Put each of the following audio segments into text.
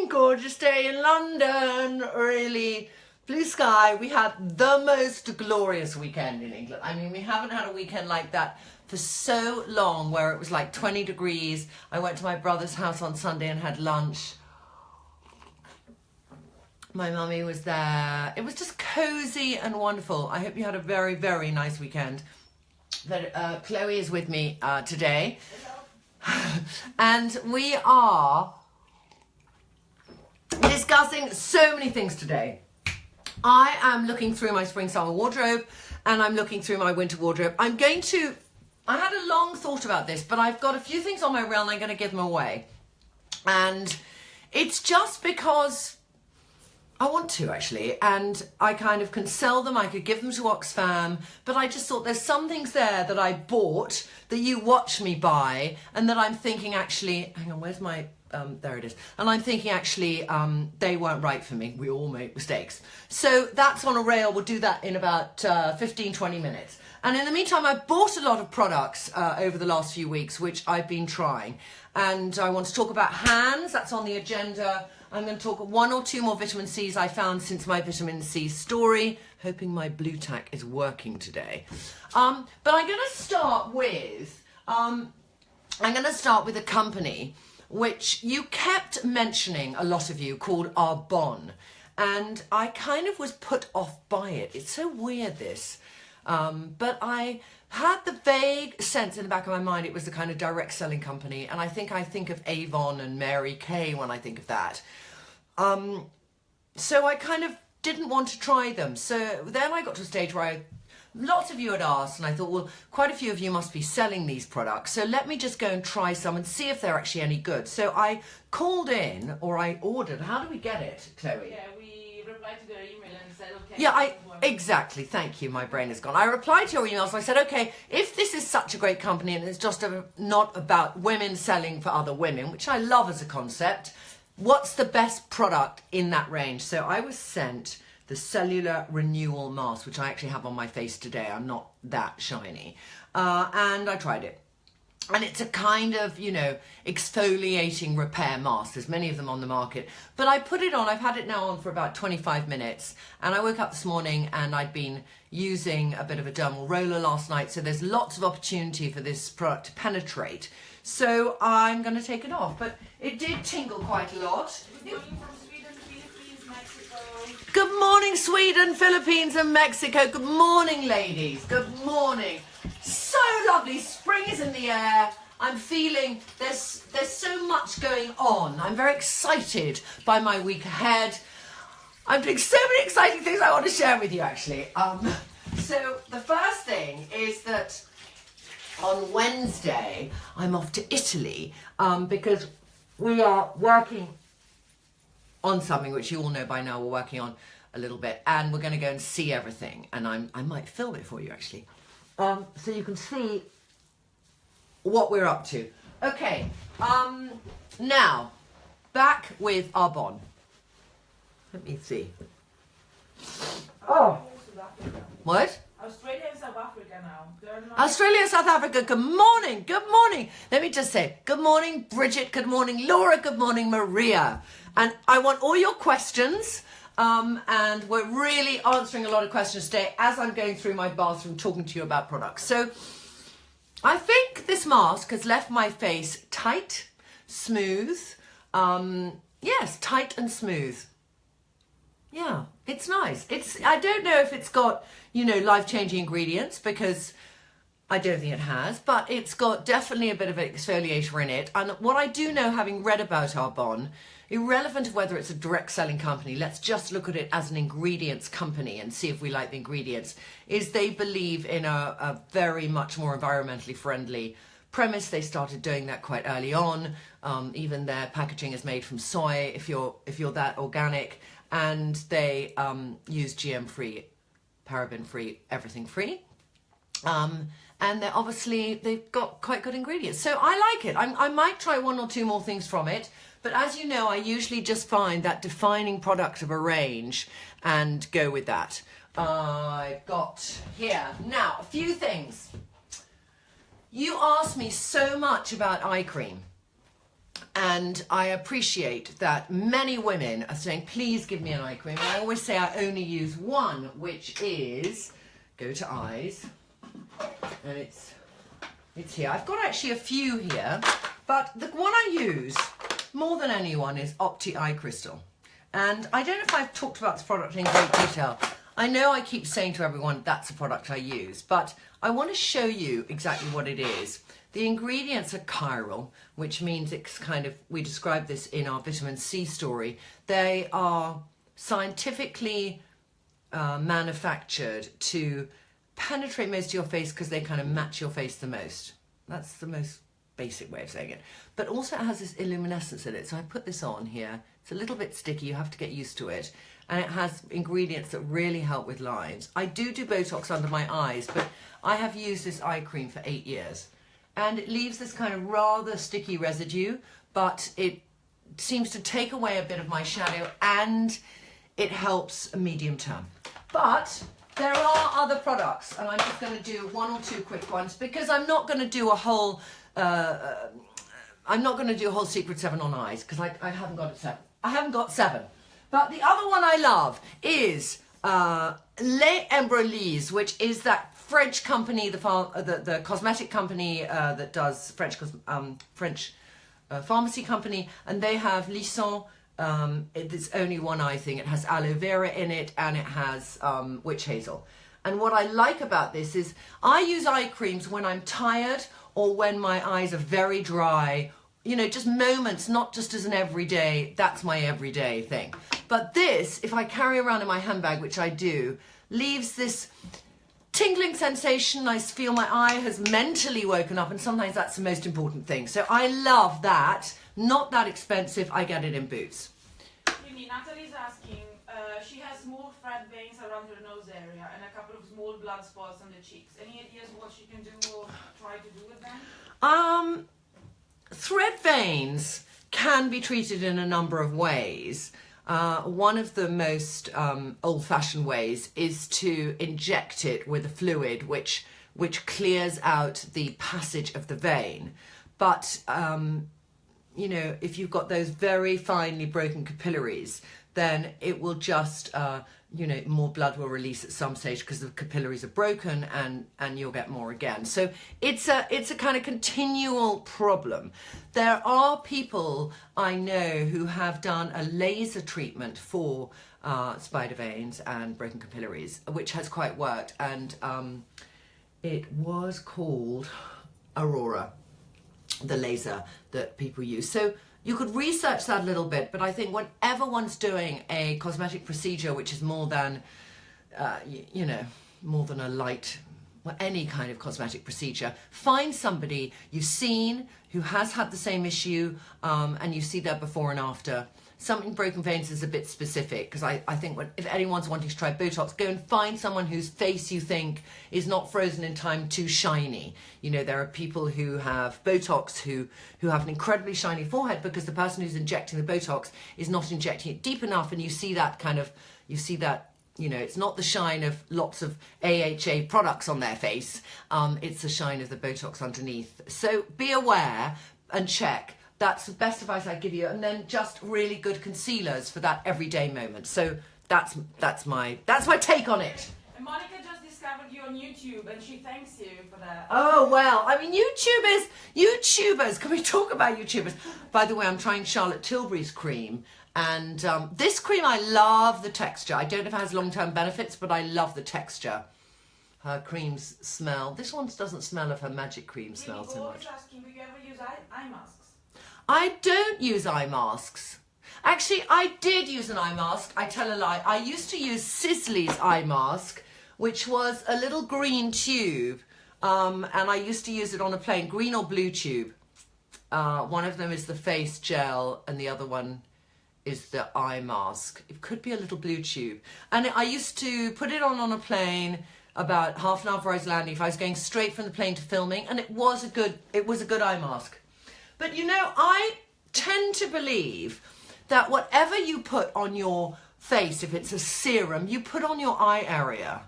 gorgeous day in London. Really blue sky. We had the most glorious weekend in England. I mean, we haven't had a weekend like that for so long, where it was like 20 degrees. I went to my brother's house on Sunday and had lunch. My mummy was there. It was just cozy and wonderful. I hope you had a very, very nice weekend. But Chloe is with me today. And we are discussing so many things today. I am looking through my spring-summer wardrobe, and I'm looking through my winter wardrobe. I had a long thought about this, but I've got a few things on my reel and I'm going to give them away. And it's just because I want to, actually, and I kind of can sell them. I could give them to Oxfam, but I just thought there's some things there that I bought that you watch me buy, and that I'm thinking, actually, hang on, where's my, there it is. And I'm thinking, actually, they weren't right for me. We all make mistakes. So that's on a rail. We'll do that in about 15, 20 minutes. And in the meantime, I've bought a lot of products over the last few weeks, which I've been trying. And I want to talk about hands. That's on the agenda. I'm going to talk one or two more vitamin C's I found since my vitamin C story. Hoping my blue tack is working today. But I'm going to start with a company which you kept mentioning, a lot of you, called Arbonne. And I kind of was put off by it. It's so weird, this. But I had the vague sense in the back of my mind it was the kind of direct selling company, and I think of Avon and Mary Kay when I think of that. So I kind of didn't want to try them. So then I got to a stage where lots of you had asked, and I thought, well, quite a few of you must be selling these products, so let me just go and try some and see if they're actually any good. So I called in, or I ordered. How do we get it, Chloe? Yeah, we replied to their email and said, okay. Yeah, exactly. Thank you. My brain is gone. I replied to your emails. I said, okay, if this is such a great company and it's just not about women selling for other women, which I love as a concept, what's the best product in that range? So I was sent the Cellular Renewal mask, which I actually have on my face today. I'm not that shiny. And I tried it. And it's a kind of, exfoliating repair mask. There's many of them on the market. But I put it on. I've had it now on for about 25 minutes. And I woke up this morning and I'd been using a bit of a dermal roller last night. So there's lots of opportunity for this product to penetrate. So I'm going to take it off. But it did tingle quite a lot. Good morning from Sweden, Philippines, Mexico. Good morning, Sweden, Philippines and Mexico. Good morning, ladies. Good morning. So lovely. Spring is in the air. I'm feeling there's so much going on. I'm very excited by my week ahead. I'm doing so many exciting things I want to share with you, actually. So the first thing is that on Wednesday I'm off to Italy because we are working on something which you all know by now. We're working on a little bit, and we're going to go and see everything. And I might film it for you, actually. So you can see what we're up to. Okay, now, back with Arbonne. Let me see. Oh. What? Australia and South Africa now. Australia and South Africa, good morning, good morning. Let me just say, good morning, Bridget, good morning, Laura, good morning, Maria. And I want all your questions. And we're really answering a lot of questions today as I'm going through my bathroom talking to you about products. So I think this mask has left my face tight, smooth. Yes, tight and smooth. Yeah, it's nice. I don't know if it's got, life-changing ingredients, because I don't think it has, but it's got definitely a bit of an exfoliator in it. And what I do know, having read about Arbonne, irrelevant of whether it's a direct selling company, let's just look at it as an ingredients company and see if we like the ingredients, is they believe in a very much more environmentally friendly premise. They started doing that quite early on. Even their packaging is made from soy, if you're that organic, and they use GM-free, paraben-free, everything-free. And they've got quite good ingredients. So I like it. I might try one or two more things from it. But as you know, I usually just find that defining product of a range and go with that. I've got here. Now, a few things. You asked me so much about eye cream. And I appreciate that many women are saying, please give me an eye cream. I always say I only use one, which is, go to eyes, and it's here. I've got actually a few here, but the one I use more than anyone is Opti Eye Crystal. And I don't know if I've talked about this product in great detail. I know I keep saying to everyone that's a product I use, but I want to show you exactly what it is. The ingredients are chiral, which means it's kind of, we describe this in our vitamin C story. They are scientifically manufactured to penetrate most of your face because they kind of match your face the most. That's the most basic way of saying it. But also it has this illuminescence in it. So I put this on here. It's a little bit sticky. You have to get used to it. And it has ingredients that really help with lines. I do Botox under my eyes, but I have used this eye cream for 8 years. And it leaves this kind of rather sticky residue, but it seems to take away a bit of my shadow and it helps medium term. But there are other products, and I'm just going to do one or two quick ones because I'm not going to do a whole Secret 7 on eyes because I haven't got 7. I haven't got 7. But the other one I love is Lait Embryolisse, which is that French company, the cosmetic company that does French pharmacy company, and they have Lisson. It's only one eye thing. It has aloe vera in it, and it has witch hazel. And what I like about this is I use eye creams when I'm tired or when my eyes are very dry. You know, just moments, not just as an everyday. That's my everyday thing. But this, if I carry around in my handbag, which I do, leaves this tingling sensation. I feel my eye has mentally woken up, and sometimes that's the most important thing. So I love that. Not that expensive. I get it in Boots. Natalie's asking, she has small fat veins around her nose area and a couple of small blood spots on the cheeks. Any ideas what she can do or try to do with them? Thread veins can be treated in a number of ways. One of the most old-fashioned ways is to inject it with a fluid which clears out the passage of the vein. But you know, if you've got those very finely broken capillaries, then it will just you know, more blood will release at some stage because the capillaries are broken, and you'll get more again. So it's a kind of continual problem. There are people I know who have done a laser treatment for spider veins and broken capillaries, which has quite worked, and it was called Aurora, the laser that people use. So you could research that a little bit, but I think whenever one's doing a cosmetic procedure which is more than, you know, more than a light, well, any kind of cosmetic procedure, find somebody you've seen who has had the same issue, and you see their before and after. Something broken veins is a bit specific, because I think if anyone's wanting to try Botox, go and find someone whose face you think is not frozen in time too shiny. You know, there are people who have Botox who have an incredibly shiny forehead because the person who's injecting the Botox is not injecting it deep enough, and you see that kind of, you know, it's not the shine of lots of AHA products on their face, it's the shine of the Botox underneath. So be aware and check. That's the best advice I give you. And then just really good concealers for that everyday moment. So that's my take on it. And Monica just discovered you on YouTube, and she thanks you for that. Oh, well, I mean, YouTubers, can we talk about YouTubers? By the way, I'm trying Charlotte Tilbury's cream. And this cream, I love the texture. I don't know if it has long-term benefits, but I love the texture. Her creams smell. This one doesn't smell of her magic cream smell so much. Asking, do you ever use eye masks? I don't use eye masks. Actually, I did use an eye mask. I tell a lie. I used to use Sisley's eye mask, which was a little green tube. And I used to use it on a plane, green or blue tube. One of them is the face gel, and the other one is the eye mask. It could be a little blue tube. And I used to put it on a plane about half an hour before I was landing, if I was going straight from the plane to filming, and it was a good eye mask. But you know, I tend to believe that whatever you put on your face, if it's a serum, you put on your eye area.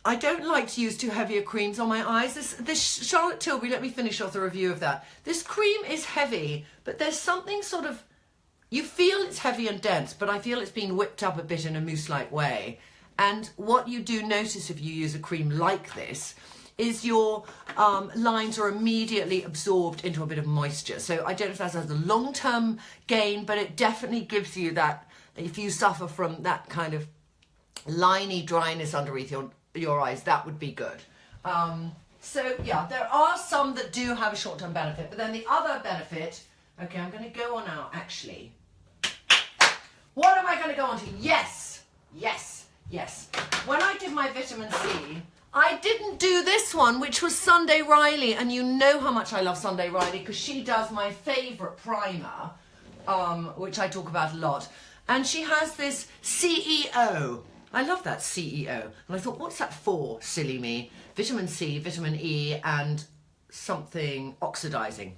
I don't like to use too heavier creams on my eyes. This Charlotte Tilbury, let me finish off the review of that. This cream is heavy, but there's something sort of, you feel it's heavy and dense, but I feel it's been whipped up a bit in a mousse-like way. And what you do notice if you use a cream like this is your lines are immediately absorbed into a bit of moisture. So I don't know if that has a long-term gain, but it definitely gives you that, if you suffer from that kind of liney dryness underneath your eyes, that would be good. So yeah, there are some that do have a short-term benefit, but then the other benefit, okay, I'm going to go on now, actually. What am I going to go on to? Yes, yes, yes. When I did my vitamin C, I didn't do this one, which was Sunday Riley, and you know how much I love Sunday Riley because she does my favourite primer, which I talk about a lot. And she has this C.E.O. I love that C.E.O. And I thought, what's that for, silly me? Vitamin C, vitamin E, and something oxidizing.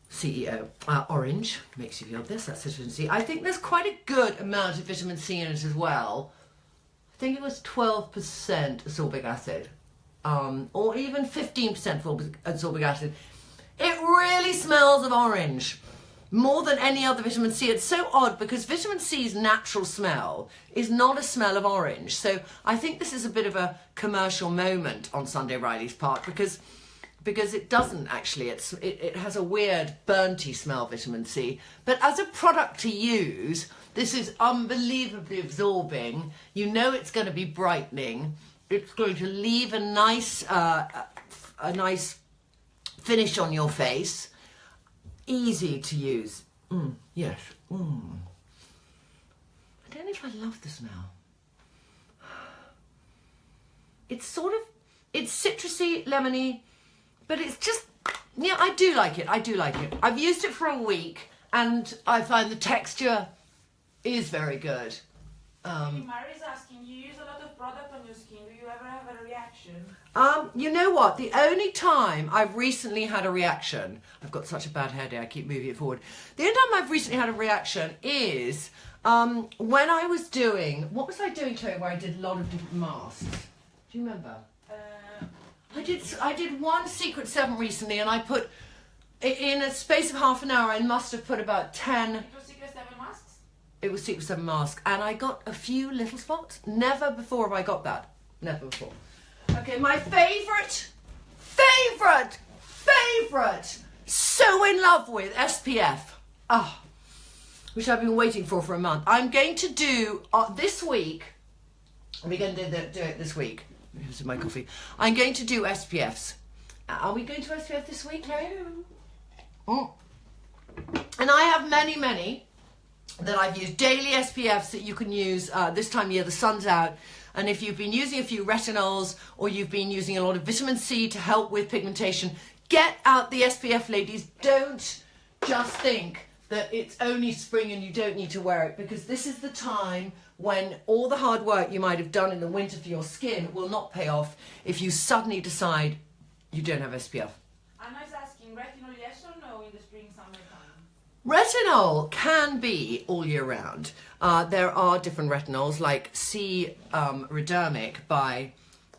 C.E.O. Orange makes you feel this, that's vitamin C. I think there's quite a good amount of vitamin C in it as well. I think it was 12% ascorbic acid, or even 15% ascorbic acid. It really smells of orange, more than any other vitamin C. It's so odd because vitamin C's natural smell is not a smell of orange. So I think this is a bit of a commercial moment on Sunday Riley's part because it doesn't actually. It has a weird burnty smell, vitamin C. But as a product to use, this is unbelievably absorbing. You know it's going to be brightening. It's going to leave a nice finish on your face. Easy to use. Yes. I don't know if I love the smell. It's sort of, it's citrusy, lemony, but it's just, yeah, I do like it. I do like it. I've used it for a week and I find the texture is very good. Mary's asking, you use a lot of product on your skin. Do you ever have a reaction? You know what? The only time I've recently had a reaction, I've got such a bad hair day, I keep moving it forward. The only time I've recently had a reaction is when I was doing, what was I doing, Chloe, where I did a lot of different masks? Do you remember? I did one Secret 7 recently and I put, in a space of half an hour, I must have put about 10. It was Secret 7 masks? It was Secret 7 mask and I got a few little spots. Never before have I got that. Never before. Okay, my favourite, so in love with SPF, which I've been waiting for a month. I'm going to do, this week, we're going to do it this week. Here's my coffee. I'm going to do SPFs. Are we going to SPF this week, Chloe? And I have many that I've used. Daily SPFs that you can use this time of year, the sun's out. And if you've been using a few retinols or you've been using a lot of vitamin C to help with pigmentation, get out the SPF, ladies. Don't just think that it's only spring and you don't need to wear it, because this is the time when all the hard work you might have done in the winter for your skin will not pay off if you suddenly decide you don't have SPF. Anna's asking, retinol yes or no in the spring, summertime? Retinol can be all year round. There are different retinols, like Redermic by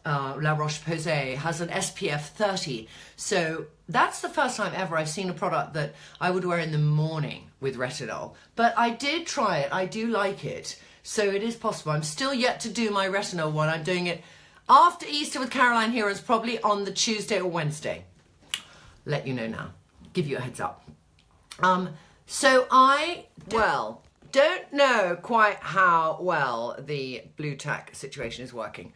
La Roche-Posay has an SPF 30. So that's the first time ever I've seen a product that I would wear in the morning with retinol. But I did try it. I do like it. So it is possible. I'm still yet to do my retinol one. I'm doing it after Easter with Caroline Heroes, probably on the Tuesday or Wednesday. Let you know now. Give you a heads up. So I, well, don't know quite how well the blue tack situation is working.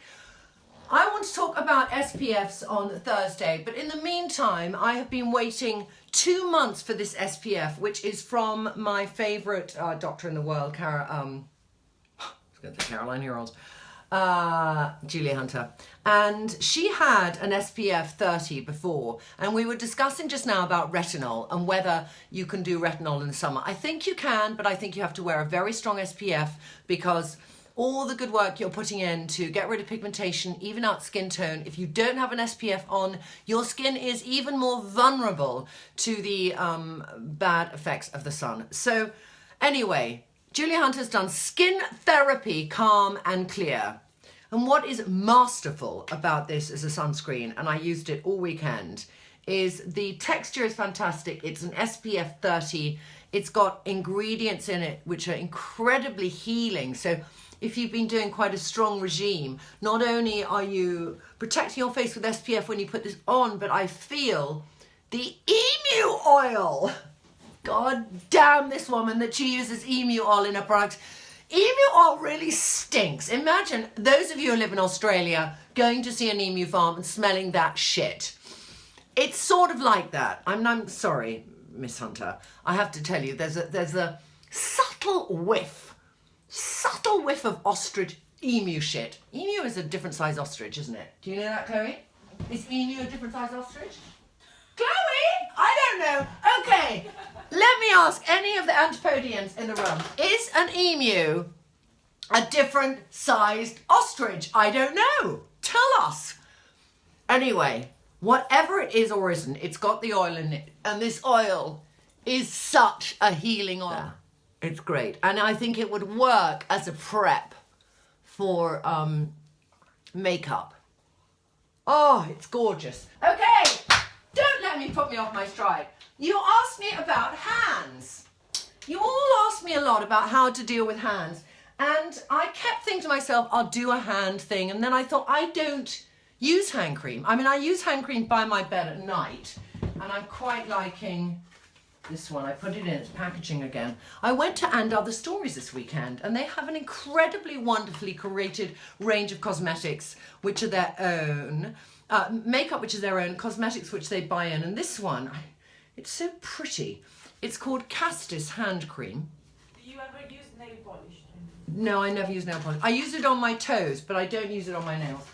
I want to talk about SPFs on Thursday, but in the meantime, I have been waiting 2 months for this SPF, which is from my favourite doctor in the world, Caroline Heroes, Julia Hunter. And she had an SPF 30 before, and we were discussing just now about retinol and whether you can do retinol in the summer. I think you can, but I think you have to wear a very strong SPF because all the good work you're putting in to get rid of pigmentation, even out skin tone, if you don't have an SPF on, your skin is even more vulnerable to the bad effects of the sun. So anyway, Julia Hunter's done Skin Therapy Calm and Clear. And what is masterful about this as a sunscreen, and I used it all weekend, is the texture is fantastic. It's an SPF 30. It's got ingredients in it which are incredibly healing. So if you've been doing quite a strong regime, not only are you protecting your face with SPF when you put this on, but I feel the emu oil. God damn this woman that she uses emu oil in her products. Emu oil really stinks. Imagine those of you who live in Australia going to see an emu farm and smelling that shit. It's sort of like that. I'm sorry, Miss Hunter. I have to tell you, there's a subtle whiff of ostrich emu shit. Emu is a different size ostrich, isn't it? Do you know that, Chloe? Is emu a different size ostrich? Chloe? I don't know. Okay, let me ask any of the Antipodeans in the room. Is an emu a different sized ostrich? I don't know. Tell us. Anyway, whatever it is or isn't, it's got the oil in it. And this oil is such a healing oil. It's great. And I think it would work as a prep for makeup. Oh, it's gorgeous. Okay, don't let me put me off my stride. You asked me about hands. You all asked me a lot about how to deal with hands. And I kept thinking to myself, I'll do a hand thing. And then I thought, I don't use hand cream. I mean, I use hand cream by my bed at night. And I'm quite liking this one. I put it in its packaging again. I went to And Other Stories this weekend, and they have an incredibly wonderfully curated range of cosmetics, which are their own. Makeup, which is their own. Cosmetics, which they buy in. And this one, it's so pretty. It's called Castis Hand Cream. Do you ever use nail polish? No, I never use nail polish. I use it on my toes, but I don't use it on my nails.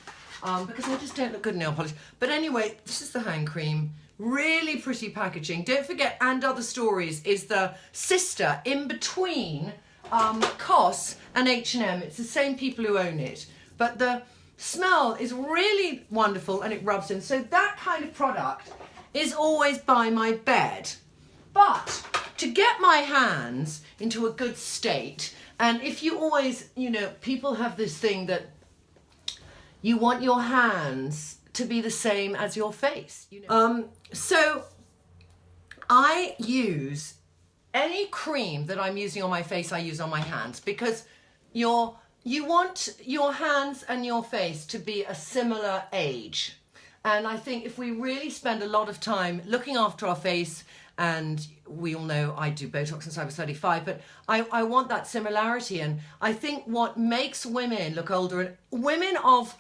Because I just don't look good in nail polish. But anyway, this is the hand cream. Really pretty packaging. Don't forget, And Other Stories is the sister in between COS and H&M. It's the same people who own it. But the smell is really wonderful and it rubs in. So that kind of product is always by my bed. But to get my hands into a good state, and if you always, you know, people have this thing that you want your hands to be the same as your face. You know? So I use any cream that I'm using on my face, I use on my hands, because you want your hands and your face to be a similar age. And I think if we really spend a lot of time looking after our face, and we all know I do Botox since I was 35, but I want that similarity. And I think what makes women look older, and women of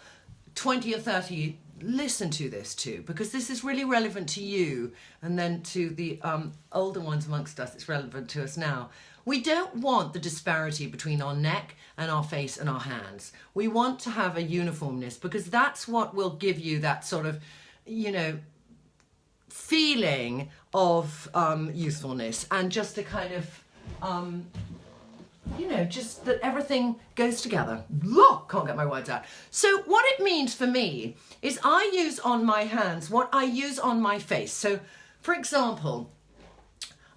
20 or 30, listen to this too, because this is really relevant to you, and then to the older ones amongst us, it's relevant to us now. We don't want the disparity between our neck and our face and our hands. We want to have a uniformness, because that's what will give you that sort of, you know, feeling of youthfulness, and just a kind of you know, just that everything goes together. Can't get my words out. So what it means for me is I use on my hands what I use on my face. So for example,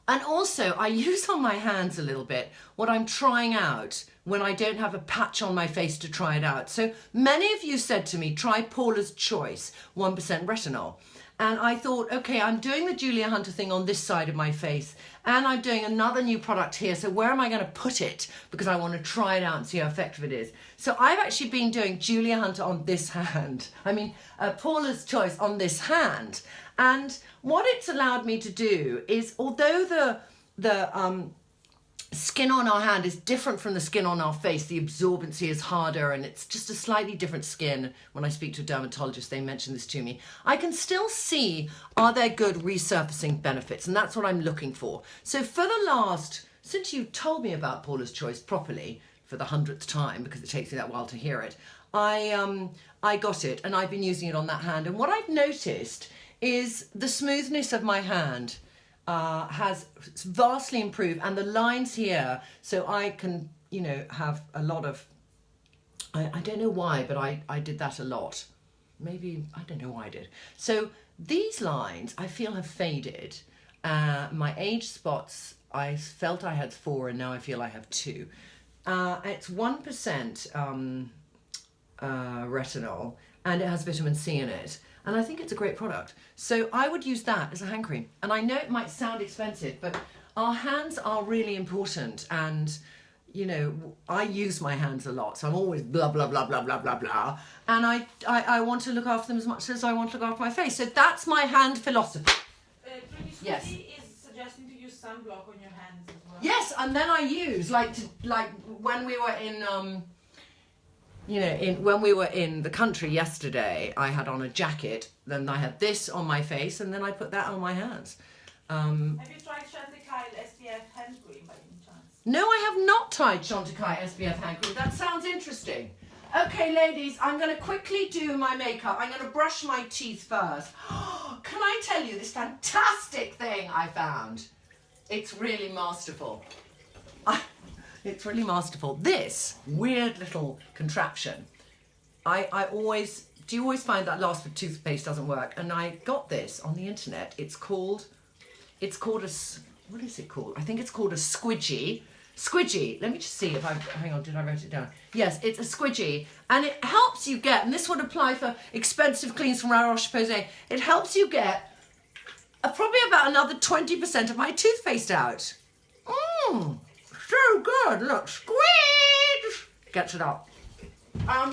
and also I use on my hands a little bit what I'm trying out when I don't have a patch on my face to try it out. So many of you said to me, try Paula's Choice 1% retinol. And I thought, okay, I'm doing the Julia Hunter thing on this side of my face, and I'm doing another new product here, so where am I going to put it? Because I want to try it out and see how effective it is. So I've actually been doing Julia Hunter on this hand. I mean, Paula's Choice on this hand. And what it's allowed me to do is, although the skin on our hand is different from the skin on our face, the absorbency is harder, and it's just a slightly different skin. When I speak to a dermatologist, they mention this to me. I can still see, are there good resurfacing benefits? And that's what I'm looking for. So for the last, since you told me about Paula's Choice properly for the 100th time, because it takes me that while to hear it, I got it, and I've been using it on that hand. And what I've noticed is the smoothness of my hand has vastly improved, and the lines here, so I can, you know, have a lot of, I don't know why, but I did that a lot. Maybe, I don't know why I did. So these lines I feel have faded. My age spots, I felt I had 4, and now I feel I have 2. It's 1% retinol, and it has vitamin C in it. And I think it's a great product. So I would use that as a hand cream. And I know it might sound expensive, but our hands are really important. And, you know, I use my hands a lot. So I'm always blah, blah, blah, blah, blah, blah, blah. And I want to look after them as much as I want to look after my face. So that's my hand philosophy. Yes. Is suggesting to use sunblock on your hands as well. Yes, and then I use, like when we were in... when we were in the country yesterday, I had on a jacket, then I had this on my face, and then I put that on my hands. Have you tried Chantecaille SPF hand cream by any chance? No, I have not tried Chantecaille SPF hand cream. That sounds interesting. Okay, ladies, I'm going to quickly do my makeup. I'm going to brush my teeth first. Can I tell you this fantastic thing I found? It's really masterful. It's really masterful. This weird little contraption. Do you always find that last with toothpaste doesn't work? And I got this on the internet. It's called what is it called? I think it's called a squidgy. Squidgy. Let me just see if hang on, did I write it down? Yes, it's a squidgy. And it helps you get, and this would apply for expensive cleans from La Roche-Posay, it helps you get probably about another 20% of my toothpaste out. So good, look, squeeze! Gets it up.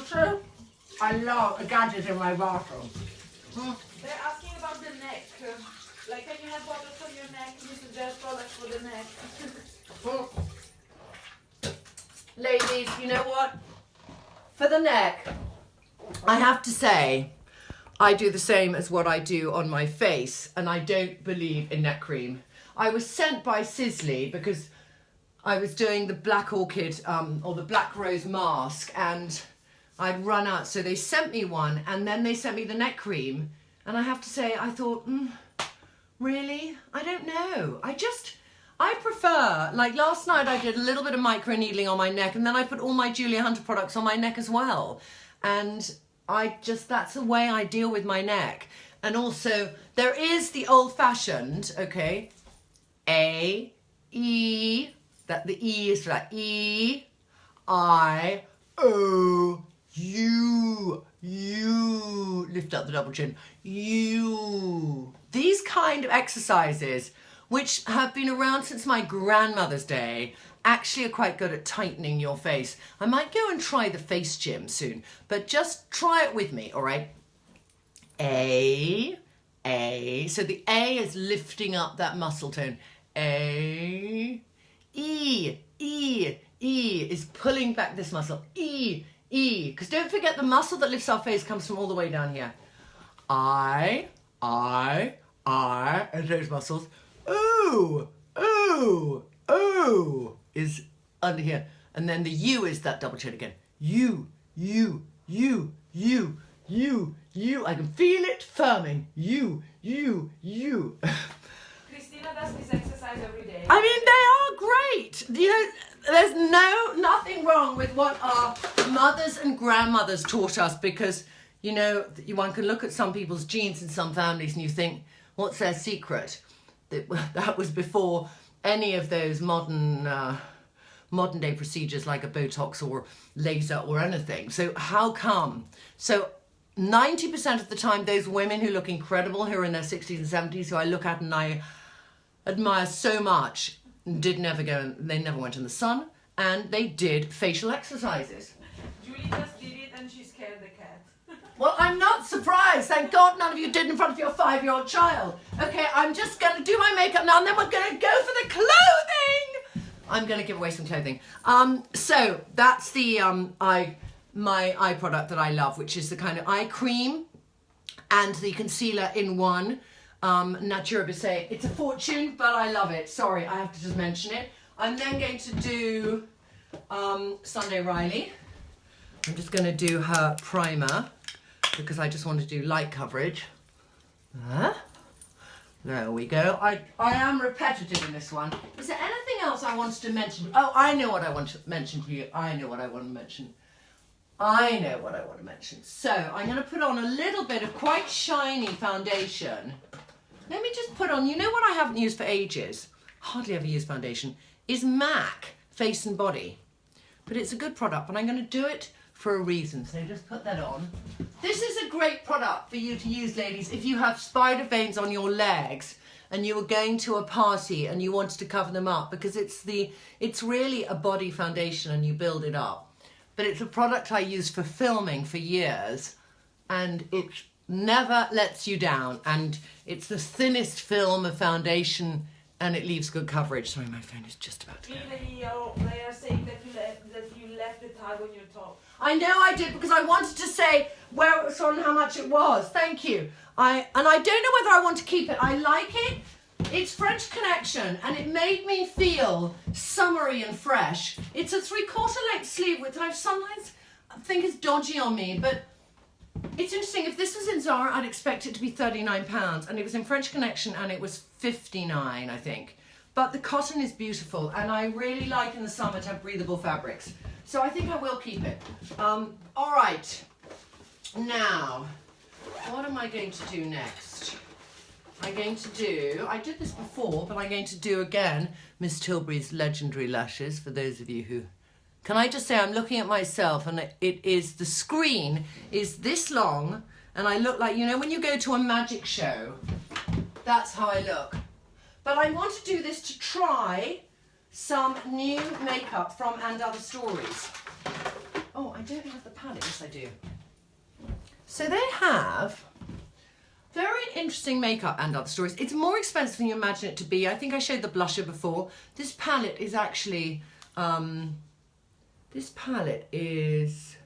So, I love a gadget in my bathroom. They're asking about the neck. Like, can you have bottles on your neck? You suggest products for the neck. Ladies, you know what? For the neck, I have to say, I do the same as what I do on my face, and I don't believe in neck cream. I was sent by Sisley because I was doing the Black Orchid or the Black Rose mask, and I'd run out, so they sent me one, and then they sent me the neck cream, and I have to say, I thought, really? I don't know. I prefer, like last night I did a little bit of micro needling on my neck, and then I put all my Julia Hunter products on my neck as well, and that's the way I deal with my neck. And also, there is the old-fashioned, okay, A, E, that the E is like E, I, O, U, lift up the double chin, U. These kind of exercises, which have been around since my grandmother's day, actually are quite good at tightening your face. I might go and try the face gym soon, but just try it with me, all right? A. So the A is lifting up that muscle tone. A. E is pulling back this muscle. E, because don't forget the muscle that lifts our face comes from all the way down here. I, and those muscles. O is under here. And then the U is that double chin again. U. I can feel it firming. U. Christina does this exercise every day. I mean, they are great. You know, there's nothing wrong with what our mothers and grandmothers taught us, because, you know, one can look at some people's genes in some families and you think, what's their secret? That was before any of those modern day procedures like a Botox or laser or anything. So how come? So 90% of the time, those women who look incredible, who are in their 60s and 70s, who I look at and I admire so much, they never went in the sun, and they did facial exercises. Julie just did it and she scared the cat. Well, I'm not surprised. Thank God none of you did in front of your 5-year-old child. Okay, I'm just going to do my makeup now, and then we're going to go for the clothing. I'm going to give away some clothing. So that's the my eye product that I love, which is the kind of eye cream and the concealer in one. Natura Bisse. It's a fortune, but I love it. Sorry, I have to just mention it. I'm then going to do Sunday Riley. I'm just going to do her primer because I just want to do light coverage. There we go. I am repetitive in this one. Is there anything else I wanted to mention? Oh, I know what I want to mention to you. I know what I want to mention. So I'm going to put on a little bit of quite shiny foundation. Let me just put on, you know what I haven't used for ages, hardly ever used foundation, is MAC Face and Body. But it's a good product, but I'm going to do it for a reason. So just put that on. This is a great product for you to use, ladies, if you have spider veins on your legs and you were going to a party and you wanted to cover them up, because it's really a body foundation and you build it up. But it's a product I used for filming for years, and it never lets you down, and it's the thinnest film of foundation, and it leaves good coverage. Sorry, my phone is just about to go. They are saying that you left the tag on your top. I know I did, because I wanted to say where it was on, how much it was. Thank you. And I don't know whether I want to keep it. I like it. It's French Connection, and it made me feel summery and fresh. It's a 3/4 length sleeve, which I sometimes think is dodgy on me, but it's interesting. If this was in Zara, I'd expect it to be £39, and it was in French Connection, and it was £59, I think. But the cotton is beautiful, and I really like in the summer to have breathable fabrics. So I think I will keep it. All right. Now, what am I going to do next? I'm going to do, I did this before, but I'm going to do again Miss Tilbury's Legendary Lashes, for those of you who... Can I just say, I'm looking at myself, and it is, the screen is this long, and I look like, you know, when you go to a magic show, that's how I look. But I want to do this to try some new makeup from And Other Stories. Oh, I don't have the palette. Yes, I do. So they have very interesting makeup And Other Stories. It's more expensive than you imagine it to be. I think I showed the blusher before. This palette is actually... this palette is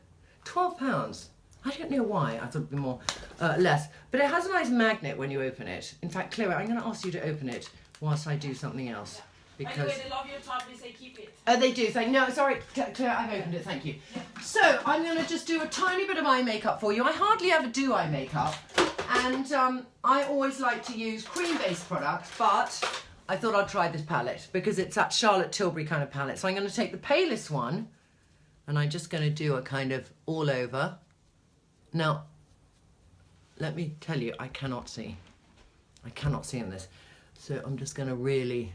£12. I don't know why. I thought it'd be more, less. But it has a nice magnet when you open it. In fact, Chloe, I'm going to ask you to open it whilst I do something else. Yeah. Because... By the way, they love your top. They say keep it. Oh, they do. No, sorry, Claire, I've opened it. Thank you. Yeah. So I'm going to just do a tiny bit of eye makeup for you. I hardly ever do eye makeup. And I always like to use cream-based products, but I thought I'd try this palette because it's that Charlotte Tilbury kind of palette. So I'm going to take the palest one, and I'm just going to do a kind of all over. Now, let me tell you, I cannot see. I cannot see in this. So I'm just going to really,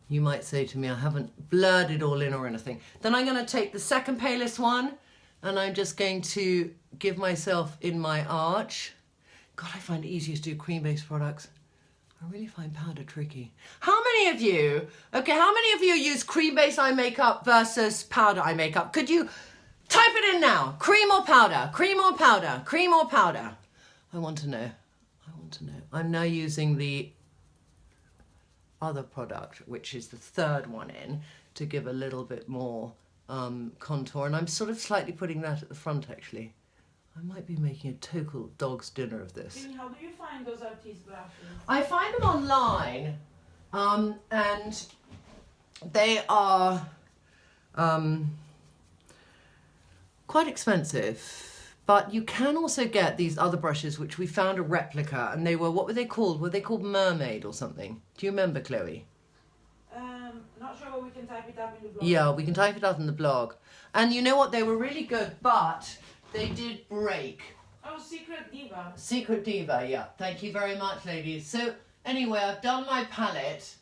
you might say to me, I haven't blurred it all in or anything. Then I'm going to take the second palest one, and I'm just going to give myself in my arch. God, I find it easier to do cream-based products. I really find powder tricky. How many of you use cream-based eye makeup versus powder eye makeup? Could you type it in now? Cream or powder? Cream or powder? Cream or powder? I want to know. I want to know. I'm now using the other product, which is the third one in, to give a little bit more contour. And I'm sort of slightly putting that at the front, actually. I might be making a total dog's dinner of this. Trini, how do you find those Opti brushes? I find them online, and they are quite expensive. But you can also get these other brushes, which we found a replica, and they were, what were they called? Were they called Mermaid or something? Do you remember, Chloe? Not sure, but we can type it up in the blog. Yeah, we can type it up in the blog. And you know what? They were really good, but they did break. Oh, Secret Diva. Secret Diva, yeah. Thank you very much, ladies. So, anyway, I've done my palette.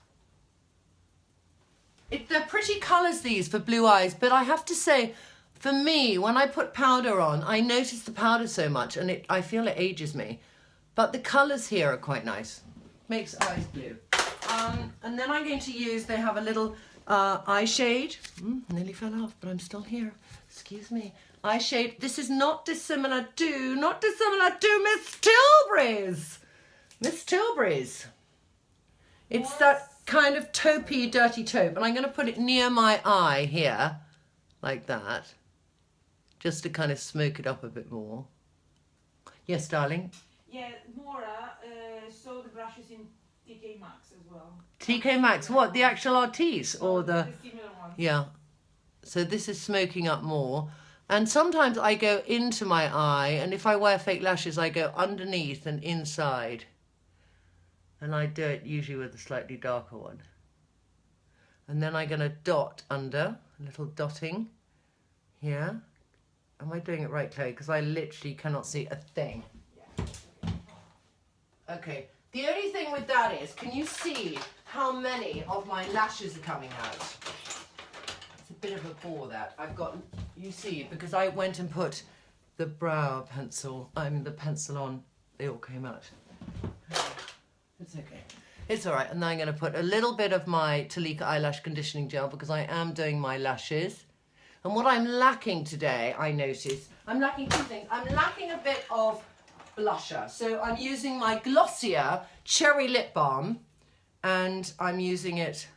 They're pretty colours, these, for blue eyes, but I have to say, for me, when I put powder on, I notice the powder so much, and I feel it ages me. But the colours here are quite nice. Makes eyes blue. And then I'm going to use, they have a little eye shade. Nearly fell off, but I'm still here. Excuse me. Eye shade. This is not dissimilar to Miss Tilbury's. Miss Tilbury's. It's that kind of taupey, dirty taupe. And I'm going to put it near my eye here, like that, just to kind of smoke it up a bit more. Yes, darling? Yeah, Maura saw the brushes in TK Maxx as well. TK Maxx, what? The actual Artis or the similar ones. Yeah. So this is smoking up more. And sometimes I go into my eye, and if I wear fake lashes, I go underneath and inside. And I do it usually with a slightly darker one. And then I'm going to dot under, a little dotting here. Am I doing it right, Chloe? Because I literally cannot see a thing. Yeah. Okay. The only thing with that is, can you see how many of my lashes are coming out? It's a bit of a bore, that. I've got you see, because I went and put the brow pencil, the pencil on, they all came out. It's okay. It's all right. And then I'm going to put a little bit of my Talika eyelash conditioning gel because I am doing my lashes. And what I'm lacking today, I noticed, I'm lacking two things. I'm lacking a bit of blusher. So I'm using my Glossier Cherry Lip Balm and I'm using it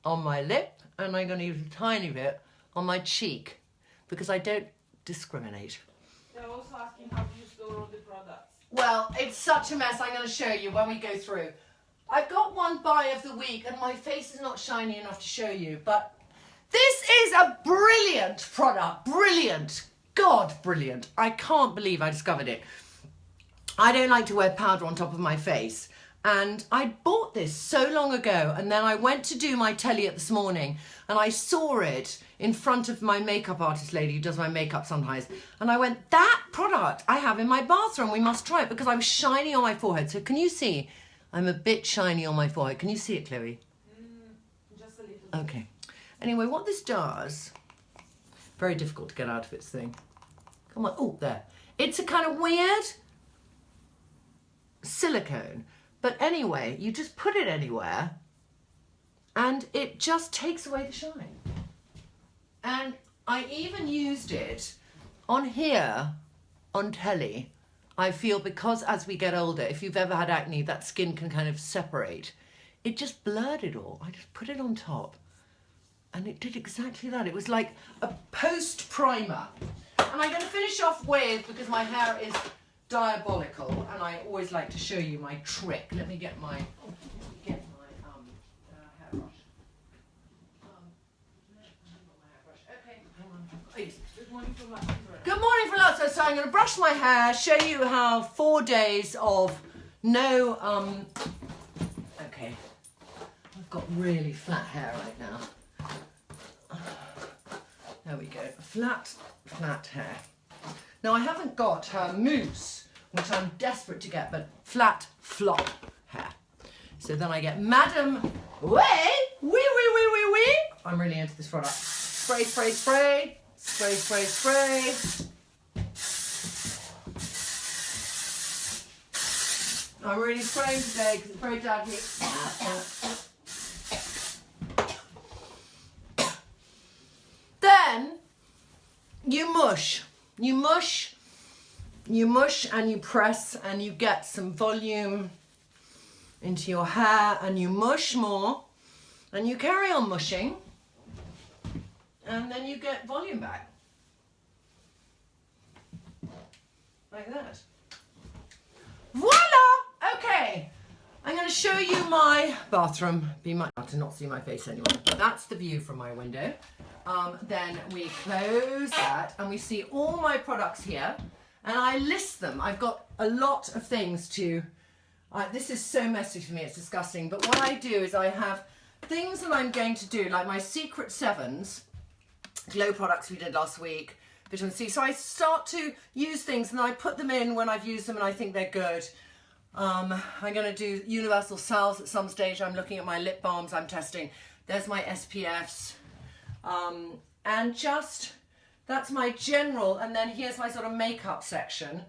on my lip and I'm going to use a tiny bit on my cheek because I don't discriminate. They're also asking how do you store all the products? Well, it's such a mess. I'm going to show you when we go through. I've got one buy of the week and my face is not shiny enough to show you, but this is a brilliant product. Brilliant. God, brilliant. I can't believe I discovered it. I don't like to wear powder on top of my face. And I bought this so long ago and then I went to do my Atelier this morning and I saw it in front of my makeup artist lady who does my makeup sometimes. And I went, that product I have in my bathroom, we must try it because I was shiny on my forehead. So can you see? I'm a bit shiny on my forehead. Can you see it, Chloe? Just a little bit. Okay. Anyway, what this does, very difficult to get out of its thing. Come on, oh, there. It's a kind of weird silicone. But anyway, you just put it anywhere and it just takes away the shine. And I even used it on here, on telly. I feel because as we get older, if you've ever had acne, that skin can kind of separate. It just blurred it all. I just put it on top and it did exactly that. It was like a post primer. And I'm going to finish off with, because my hair is diabolical and I always like to show you my trick. Let me get my hair brush. Okay, hang on. Please. Good morning from Latin. Good morning from Latin. So I'm going to brush my hair, show you how 4 days of no okay. I've got really flat hair right now. There we go. Flat hair. Now, I haven't got her mousse, which I'm desperate to get, but flat, flop hair. So then I get Madame Wee. I'm really into this product. Spray, spray, spray. Spray, spray, spray. I'm really spraying today because it's very daggy. Then you mush. You mush and you press and you get some volume into your hair and you mush more and you carry on mushing and then you get volume back. Like that. Voila! Okay. I'm going to show you my bathroom. Be my to not see my face anyway. That's the view from my window. Then we close that and we see all my products here and I list them. I've got a lot of things to, this is so messy for me, it's disgusting, but what I do is I have things that I'm going to do, like my Secret 7s, glow products we did last week, vitamin C. So I start to use things and I put them in when I've used them and I think they're good. I'm going to do Universal Salves at some stage. I'm looking at my lip balms I'm testing. There's my SPFs. And just, that's my general, and then here's my sort of makeup section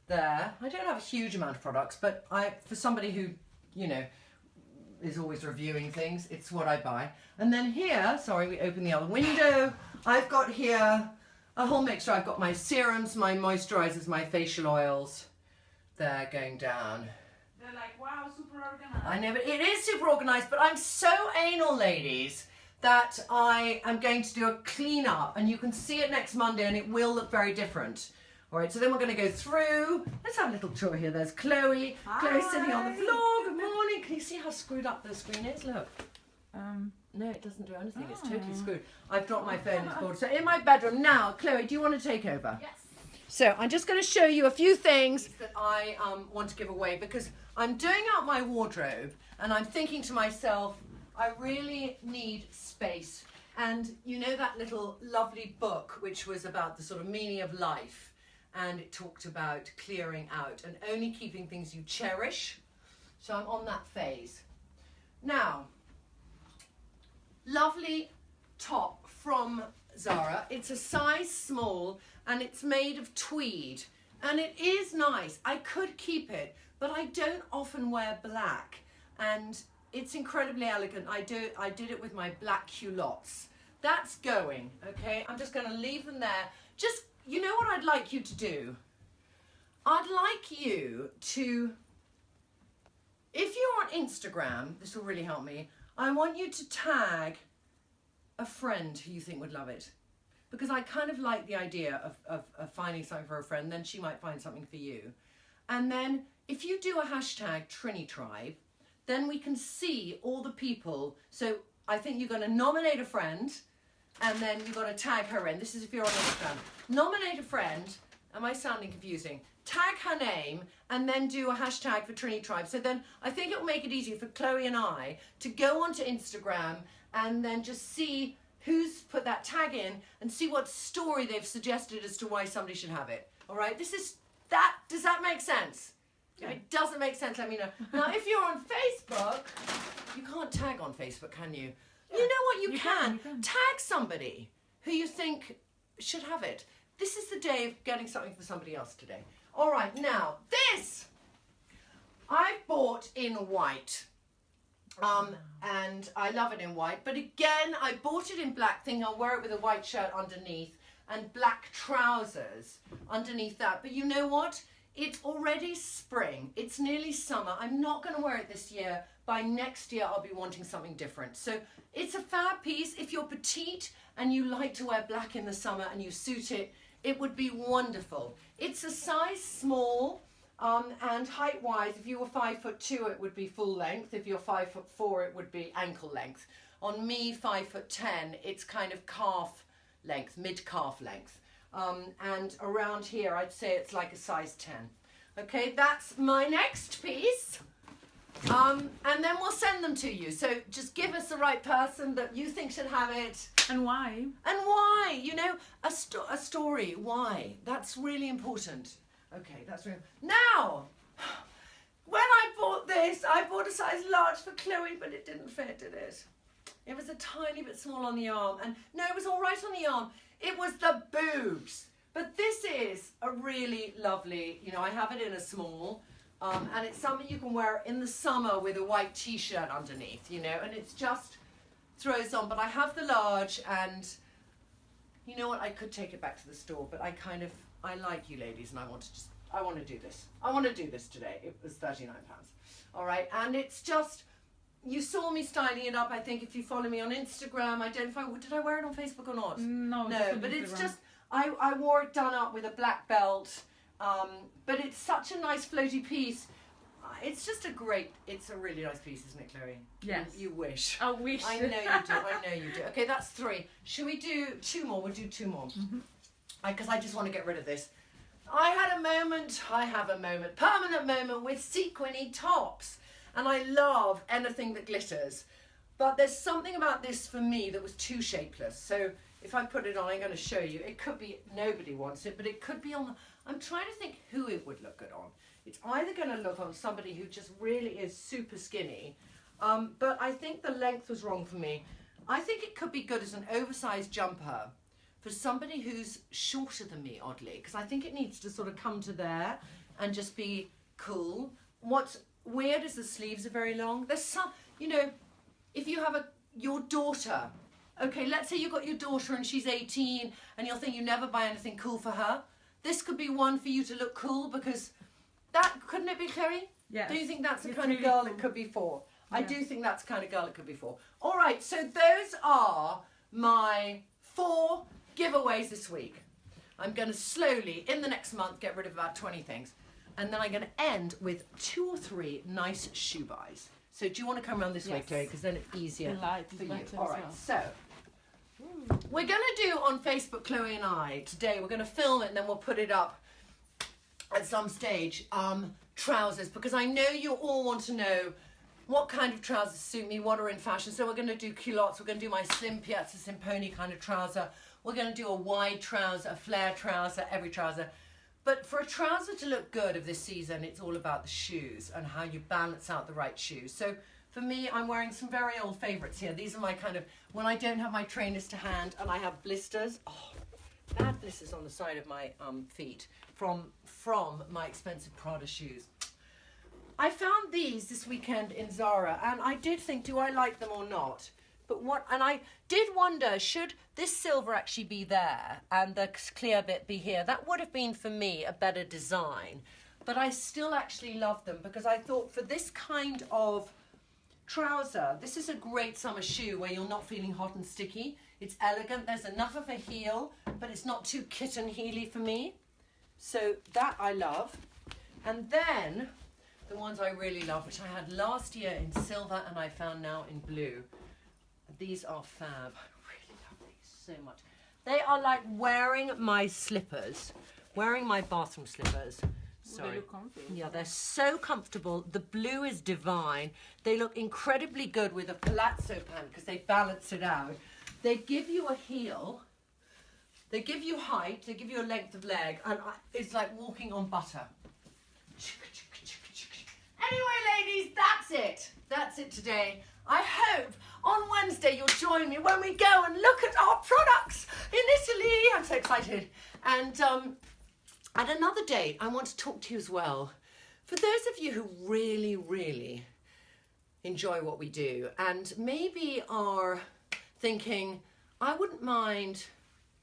there. I don't have a huge amount of products, but for somebody who, you know, is always reviewing things, it's what I buy. And then here, sorry, we open the other window. I've got here a whole mixture. I've got my serums, my moisturizers, my facial oils. They're going down. They're like, wow, super organized. I know, but it is super organized, but I'm so anal, ladies, that I am going to do a clean up and you can see it next Monday and it will look very different. All right, so then we're going to go through. Let's have a little tour here. There's Chloe. Hi. Chloe's sitting on the floor. Good morning. Can you see how screwed up the screen is? Look. No, it doesn't do anything. It's totally screwed. I've dropped my phone. It's bored. So in my bedroom now, Chloe, do you want to take over? Yes. So I'm just going to show you a few things that I want to give away because I'm doing out my wardrobe and I'm thinking to myself, I really need space. And you know that little lovely book which was about the sort of meaning of life, and it talked about clearing out and only keeping things you cherish. So I'm on that phase. Now, lovely top from Zara. It's a size small and it's made of tweed. And it is nice. I could keep it, but I don't often wear black. And it's incredibly elegant. I did it with my black culottes. That's going, okay? I'm just going to leave them there. Just, you know what I'd like you to do? I'd like you to, if you're on Instagram, this will really help me, I want you to tag a friend who you think would love it. Because I kind of like the idea of finding something for a friend, then she might find something for you. And then if you do a hashtag TRINNY Tribe, then we can see all the people. So I think you're going to nominate a friend and then you've got to tag her in. This is if you're on Instagram. Nominate a friend. Am I sounding confusing? Tag her name and then do a hashtag for TRINNY Tribe. So then I think it will make it easier for Chloe and I to go onto Instagram and then just see who's put that tag in and see what story they've suggested as to why somebody should have it. All right, does that make sense? Yeah. If it doesn't make sense, let me know. Now, if you're on Facebook, you can't tag on Facebook, can you? Yeah. You know what, you can. Tag somebody who you think should have it. This is the day of getting something for somebody else today. All right, now, this I bought in white. And I love it in white, but again, I bought it in black, thinking I'll wear it with a white shirt underneath and black trousers underneath that. But you know what? It's already spring. It's nearly summer. I'm not going to wear it this year. By next year, I'll be wanting something different. So it's a fab piece. If you're petite and you like to wear black in the summer and you suit it, it would be wonderful. It's a size small. And height-wise, if you were 5'2", it would be full length. If you're 5'4", it would be ankle length. On me, 5'10", it's kind of calf length, mid-calf length. And around here, I'd say it's like a size 10. Okay, that's my next piece. And then we'll send them to you. So just give us the right person that you think should have it. And why? And why, you know, a story, why. That's really important. Okay, that's real. Now, when I bought this, I bought a size large for Chloe, but it didn't fit, did it? It was a tiny bit small on the arm. And no, it was all right on the arm. It was the boobs. But this is a really lovely, you know, I have it in a small. And it's something you can wear in the summer with a white t-shirt underneath, you know. And it's just throws on. But I have the large and, you know what, I could take it back to the store. But I like you ladies and I want to do this. I want to do this today. It was £39. All right. And it's just, you saw me styling it up. I think if you follow me on Instagram, did I wear it on Facebook or not? No, but it's just, I wore it done up with a black belt. But it's such a nice floaty piece. It's just it's a really nice piece, isn't it, Chloe? Yes. You wish. I wish. I know you do. Okay, that's 3. Should we do 2 more? We'll do 2 more. Mm-hmm. Because I just want to get rid of this. I have a moment, permanent moment with sequiny tops. And I love anything that glitters. But there's something about this for me that was too shapeless. So if I put it on, I'm going to show you. It could be, nobody wants it, but it could be on, I'm trying to think who it would look good on. It's either going to look on somebody who just really is super skinny. But I think the length was wrong for me. I think it could be good as an oversized jumper for somebody who's shorter than me, oddly, because I think it needs to sort of come to there and just be cool. What's weird is the sleeves are very long. There's some, you know, if you have your daughter, okay, let's say you've got your daughter and she's 18 and you'll think you never buy anything cool for her. This could be one for you to look cool because couldn't it be, Chloe? Yes. Do you think that's the kind of girl it could be for? Yeah. I do think that's the kind of girl it could be for. All right, so those are my 4 giveaways this week. I'm going to slowly, in the next month, get rid of about 20 things. And then I'm going to end with 2 or 3 nice shoe buys. So do you want to come around this way, Chloe? Because then it's easier for you. All right, so we're going to do on Facebook, Chloe and I, today, we're going to film it and then we'll put it up at some stage, trousers. Because I know you all want to know what kind of trousers suit me, what are in fashion. So we're going to do culottes, we're going to do my slim Piazza Simponi kind of trouser. We're going to do a wide trouser, a flare trouser, every trouser. But for a trouser to look good of this season, it's all about the shoes and how you balance out the right shoes. So For me, I'm wearing some very old favorites here. These are my kind of, when I don't have my trainers to hand and I have blisters. Oh, bad blisters on the side of my feet from my expensive Prada shoes. I found these this weekend in Zara, and I did think, do I like them or not? And I did wonder, should this silver actually be there and the clear bit be here? That would have been, for me, a better design. But I still actually love them because I thought for this kind of trouser, this is a great summer shoe where you're not feeling hot and sticky. It's elegant, there's enough of a heel, but it's not too kitten heely for me. So that I love. And then the ones I really love, which I had last year in silver and I found now in blue. These are fab. I really love these so much. They are like wearing my slippers, wearing my bathroom slippers. Sorry. They look comfy. Yeah, they're so comfortable. The blue is divine. They look incredibly good with a palazzo pant because they balance it out. They give you a heel. They give you height. They give you a length of leg. And it's like walking on butter. Anyway, ladies, that's it. That's it today. I hope on Wednesday you'll join me when we go and look at our products in Italy. I'm so excited. And at another date, I want to talk to you as well. For those of you who really, really enjoy what we do and maybe are thinking, I wouldn't mind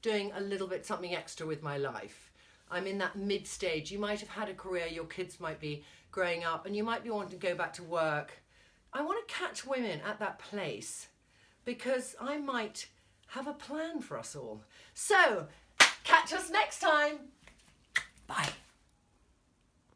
doing a little bit something extra with my life. I'm in that mid stage. You might have had a career, your kids might be growing up and you might be wanting to go back to work. I want to catch women at that place because I might have a plan for us all. So, catch us next time. Bye.